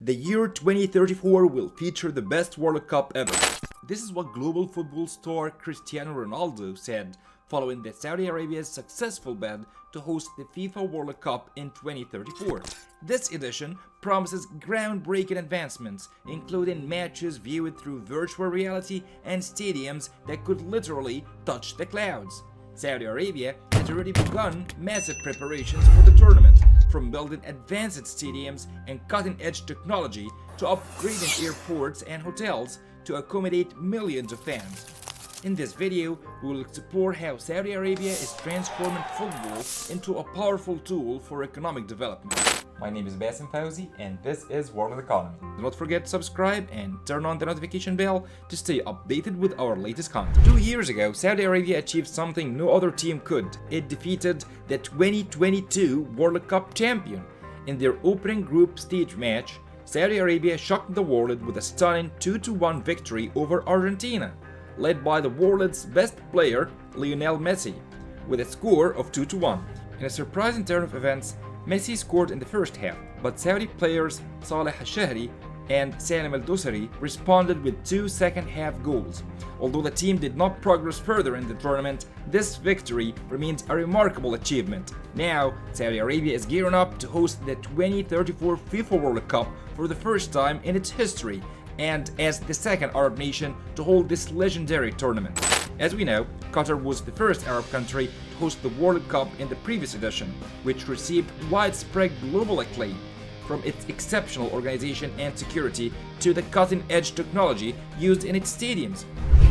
The year 2034 will feature the best World Cup ever. This is what global football star Cristiano Ronaldo said following the Saudi Arabia's successful bid to host the FIFA World Cup in 2034. This edition promises groundbreaking advancements, including matches viewed through virtual reality and stadiums that could literally touch the clouds. Saudi Arabia has already begun massive preparations for the tournament, from building advanced stadiums and cutting-edge technology to upgrading airports and hotels to accommodate millions of fans. In this video, we will explore how Saudi Arabia is transforming football into a powerful tool for economic development. My name is Bassem Fauzi and this is World Economy. Do not forget to subscribe and turn on the notification bell to stay updated with our latest content. 2 years ago, Saudi Arabia achieved something no other team could. It defeated the 2022 World Cup champion. In their opening group stage match, Saudi Arabia shocked the world with a stunning 2-1 victory over Argentina, led by the world's best player, Lionel Messi, with a score of 2-1. In a surprising turn of events, Messi scored in the first half, but Saudi players Saleh Al-Shahri and Salim Al-Dosari responded with 2 second-half goals. Although the team did not progress further in the tournament, this victory remains a remarkable achievement. Now, Saudi Arabia is gearing up to host the 2034 FIFA World Cup for the first time in its history, and as the second Arab nation to hold this legendary tournament. As we know, Qatar was the first Arab country to host the World Cup in the previous edition, which received widespread global acclaim, from its exceptional organization and security to the cutting-edge technology used in its stadiums.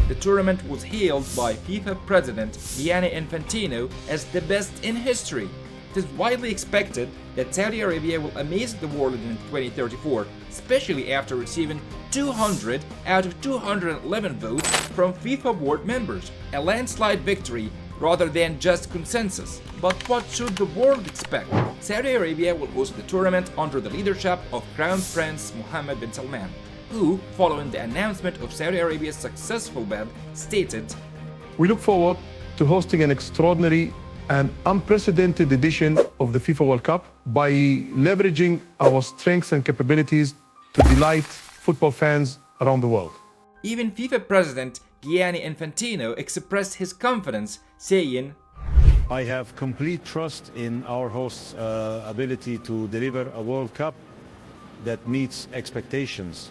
The tournament was hailed by FIFA President Gianni Infantino as the best in history. It is widely expected that Saudi Arabia will amaze the world in 2034, especially after receiving 200 out of 211 votes from FIFA board members, a landslide victory rather than just consensus. But what should the world expect? Saudi Arabia will host the tournament under the leadership of Crown Prince Mohammed bin Salman, who, following the announcement of Saudi Arabia's successful bid, stated, "We look forward to hosting an extraordinary and unprecedented edition of the FIFA World Cup by leveraging our strengths and capabilities to delight football fans around the world." Even FIFA President Gianni Infantino expressed his confidence, saying, "I have complete trust in our hosts' ability to deliver a World Cup that meets expectations."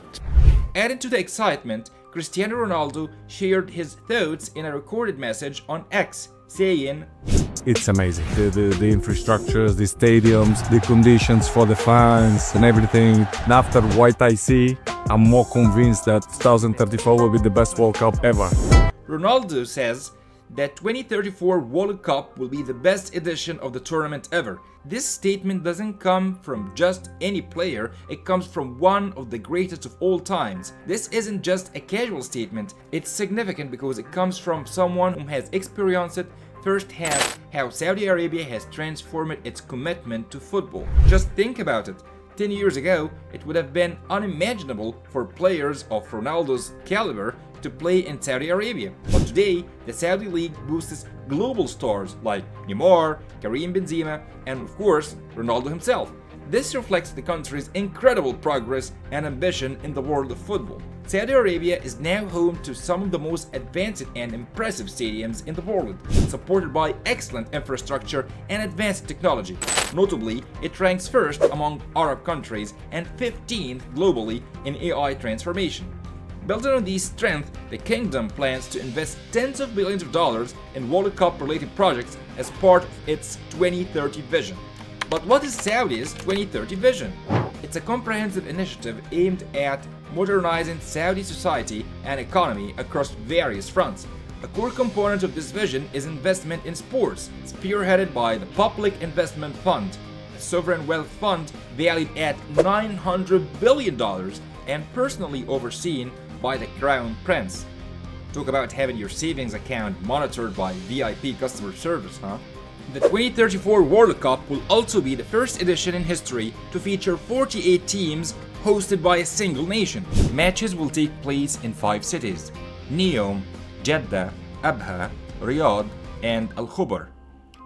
Adding to the excitement, Cristiano Ronaldo shared his thoughts in a recorded message on X, saying, "It's amazing. The infrastructures, the stadiums, the conditions for the fans and everything. And after what I see, I'm more convinced that 2034 will be the best World Cup ever." Ronaldo says that 2034 World Cup will be the best edition of the tournament ever. This statement doesn't come from just any player, it comes from one of the greatest of all times. This isn't just a casual statement, it's significant because it comes from someone who has experienced it firsthand how Saudi Arabia has transformed its commitment to football. Just think about it. 10 years ago, it would have been unimaginable for players of Ronaldo's caliber to play in Saudi Arabia. But today, the Saudi League boasts global stars like Neymar, Karim Benzema, and of course, Ronaldo himself. This reflects the country's incredible progress and ambition in the world of football. Saudi Arabia is now home to some of the most advanced and impressive stadiums in the world, supported by excellent infrastructure and advanced technology. Notably, it ranks first among Arab countries and 15th globally in AI transformation. Building on these strengths, the kingdom plans to invest tens of billions of dollars in World Cup-related projects as part of its 2030 vision. But what is Saudi's 2030 vision? It's a comprehensive initiative aimed at modernizing Saudi society and economy across various fronts. A core component of this vision is investment in sports, spearheaded by the Public Investment Fund, a sovereign wealth fund valued at $900 billion and personally overseen by the Crown Prince. Talk about having your savings account monitored by VIP customer service, huh? The 2034 World Cup will also be the first edition in history to feature 48 teams hosted by a single nation. Matches will take place in 5 cities: NEOM, Jeddah, Abha, Riyadh, and Al Khobar.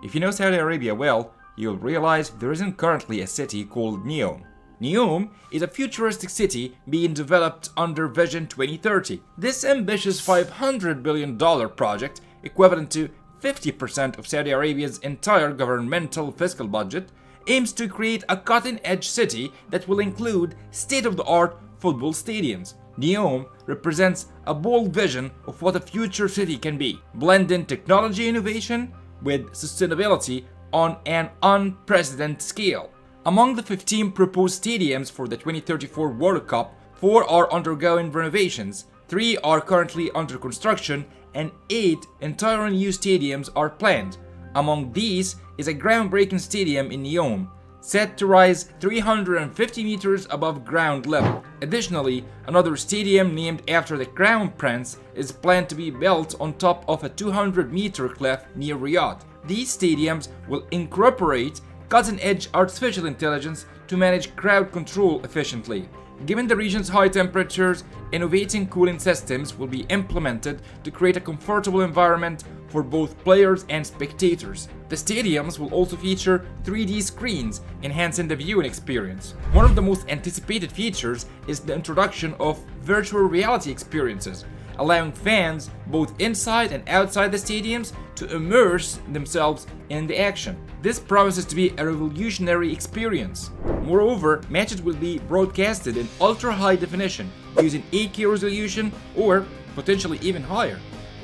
If you know Saudi Arabia well, you'll realize there isn't currently a city called NEOM. NEOM is a futuristic city being developed under Vision 2030. This ambitious $500 billion project, equivalent to 50% of Saudi Arabia's entire governmental fiscal budget, aims to create a cutting-edge city that will include state-of-the-art football stadiums. NEOM represents a bold vision of what a future city can be, blending technology innovation with sustainability on an unprecedented scale. Among the 15 proposed stadiums for the 2034 World Cup, 4 are undergoing renovations, 3 are currently under construction, and 8 entirely new stadiums are planned. Among these is a groundbreaking stadium in NEOM, set to rise 350 meters above ground level. Additionally, another stadium named after the Crown Prince is planned to be built on top of a 200-meter cliff near Riyadh. These stadiums will incorporate cutting-edge artificial intelligence to manage crowd control efficiently. Given the region's high temperatures, innovating cooling systems will be implemented to create a comfortable environment for both players and spectators. The stadiums will also feature 3D screens, enhancing the viewing experience. One of the most anticipated features is the introduction of virtual reality experiences, allowing fans both inside and outside the stadiums to immerse themselves in the action. This promises to be a revolutionary experience. Moreover, matches will be broadcasted in ultra-high definition using 8K resolution or potentially even higher.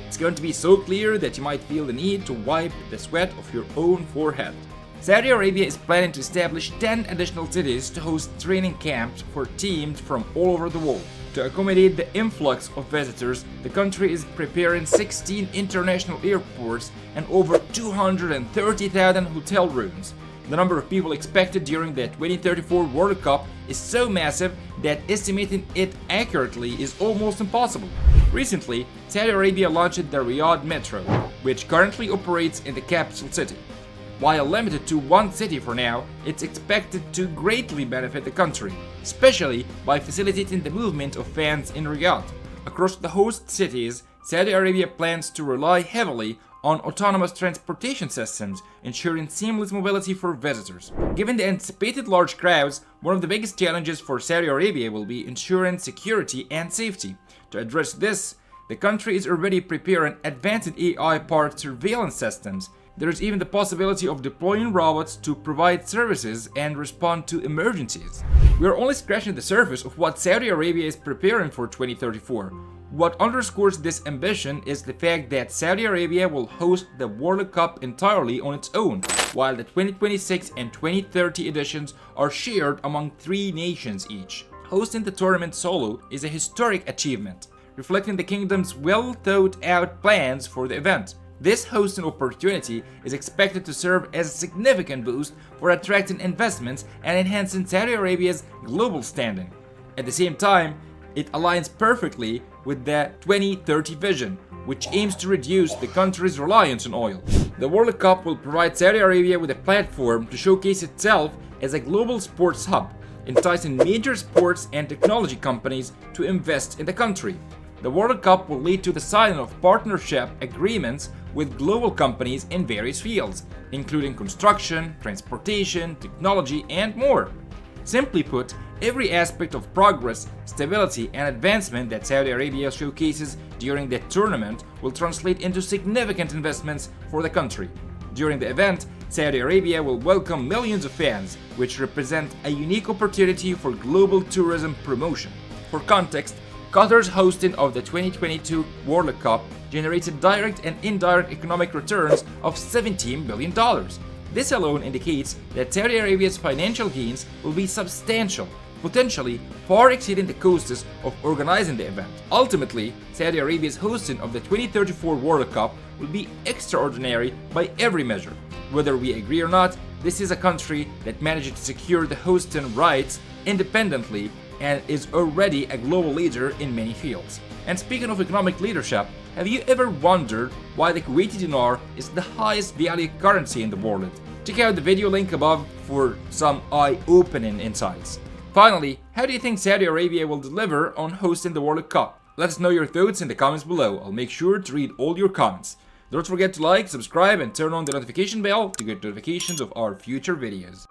It's going to be so clear that you might feel the need to wipe the sweat off your own forehead. Saudi Arabia is planning to establish 10 additional cities to host training camps for teams from all over the world. To accommodate the influx of visitors, the country is preparing 16 international airports and over 230,000 hotel rooms. The number of people expected during the 2034 World Cup is so massive that estimating it accurately is almost impossible. Recently, Saudi Arabia launched the Riyadh Metro, which currently operates in the capital city. While limited to one city for now, it's expected to greatly benefit the country, especially by facilitating the movement of fans in Riyadh. Across the host cities, Saudi Arabia plans to rely heavily on autonomous transportation systems, ensuring seamless mobility for visitors. Given the anticipated large crowds, one of the biggest challenges for Saudi Arabia will be ensuring security and safety. To address this, the country is already preparing advanced AI-powered surveillance systems. There is even the possibility of deploying robots to provide services and respond to emergencies. We are only scratching the surface of what Saudi Arabia is preparing for 2034. What underscores this ambition is the fact that Saudi Arabia will host the World Cup entirely on its own, while the 2026 and 2030 editions are shared among 3 nations each. Hosting the tournament solo is a historic achievement, reflecting the kingdom's well-thought-out plans for the event. This hosting opportunity is expected to serve as a significant boost for attracting investments and enhancing Saudi Arabia's global standing. At the same time, it aligns perfectly with the 2030 vision, which aims to reduce the country's reliance on oil. The World Cup will provide Saudi Arabia with a platform to showcase itself as a global sports hub, enticing major sports and technology companies to invest in the country. The World Cup will lead to the signing of partnership agreements with global companies in various fields, including construction, transportation, technology, and more. Simply put, every aspect of progress, stability, and advancement that Saudi Arabia showcases during the tournament will translate into significant investments for the country. During the event, Saudi Arabia will welcome millions of fans, which represent a unique opportunity for global tourism promotion. For context, Qatar's hosting of the 2022 World Cup generated direct and indirect economic returns of $17 billion. This alone indicates that Saudi Arabia's financial gains will be substantial, potentially far exceeding the costs of organizing the event. Ultimately, Saudi Arabia's hosting of the 2034 World Cup will be extraordinary by every measure. Whether we agree or not, this is a country that managed to secure the hosting rights independently and is already a global leader in many fields. And speaking of economic leadership, have you ever wondered why the Kuwaiti dinar is the highest value currency in the world? Check out the video link above for some eye-opening insights. Finally, how do you think Saudi Arabia will deliver on hosting the World Cup? Let us know your thoughts in the comments below. I'll make sure to read all your comments. Don't forget to like, subscribe, and turn on the notification bell to get notifications of our future videos.